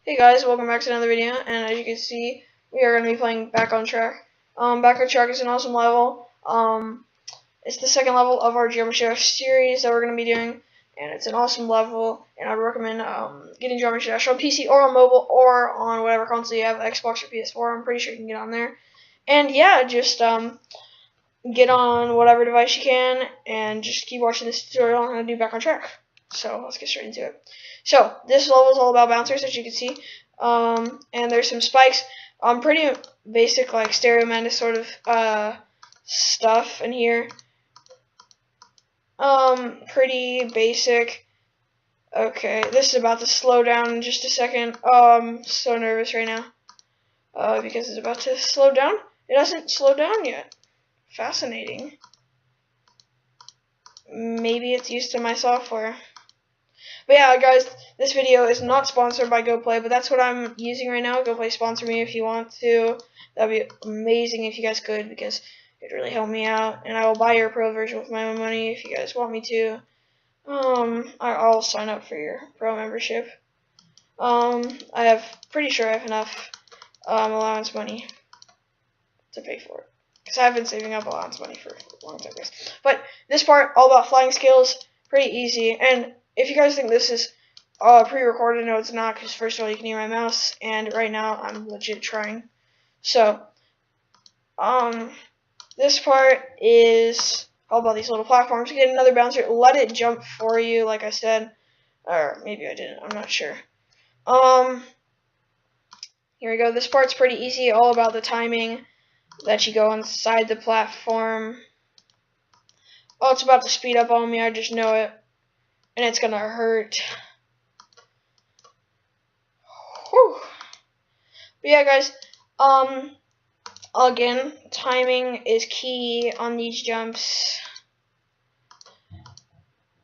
Hey guys, welcome back to another video, and as you can see, we are going to be playing Back on Track. Back on Track is an awesome level. It's the second level of our Geometry Dash series that we're going to be doing, and it's an awesome level, and I'd recommend getting Geometry Dash on PC or on mobile or on whatever console you have, Xbox or PS4. I'm pretty sure you can get on there. And yeah, just get on whatever device you can, and just keep watching this tutorial on how to do Back on Track. So let's get straight into it. So this level is all about bouncers, as you can see, and there's some spikes. Pretty basic, like Stereo Madness sort of stuff in here. Pretty basic. Okay, this is about to slow down in just a second. I'm so nervous right now because it's about to slow down. It hasn't slowed down yet. Fascinating. Maybe it's used to my software. But yeah, guys, this video is not sponsored by GoPlay, but that's what I'm using right now. GoPlay, sponsor me if you want to. That would be amazing if you guys could, because it would really help me out. And I will buy your pro version with my own money if you guys want me to. I'll sign up for your pro membership. Pretty sure I have enough allowance money to pay for it, because I've been saving up allowance money for a long time, guys. But this part, all about flying skills, pretty easy. And if you guys think this is pre-recorded, no, it's not, because first of all, you can hear my mouse, and right now I'm legit trying. So, this part is all about these little platforms. You get another bouncer, let it jump for you, like I said, or maybe I didn't, I'm not sure. Here we go. This part's pretty easy, all about the timing that you go inside the platform. Oh, it's about to speed up on me, I just know it. And it's gonna hurt. Whew. But yeah, guys, again, timing is key on these jumps.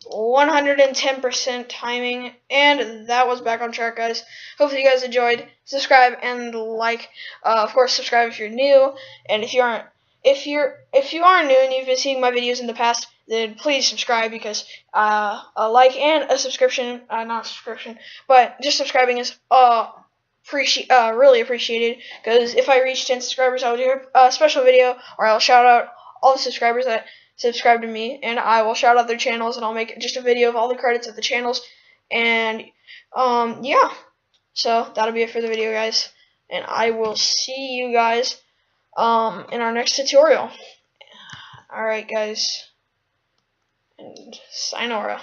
110% timing, and that was Back on Track, guys. Hopefully you guys enjoyed. Subscribe and like. Of course, subscribe if you're new, and if you are new and you've been seeing my videos in the past, then please subscribe, because a like and a subscription, not subscription, but just subscribing is really appreciated, because if I reach 10 subscribers, I'll do a special video, or I'll shout out all the subscribers that subscribe to me, and I will shout out their channels, and I'll make just a video of all the credits of the channels. And yeah, so that'll be it for the video, guys, and I will see you guys in our next tutorial. Alright, guys, and sayonara.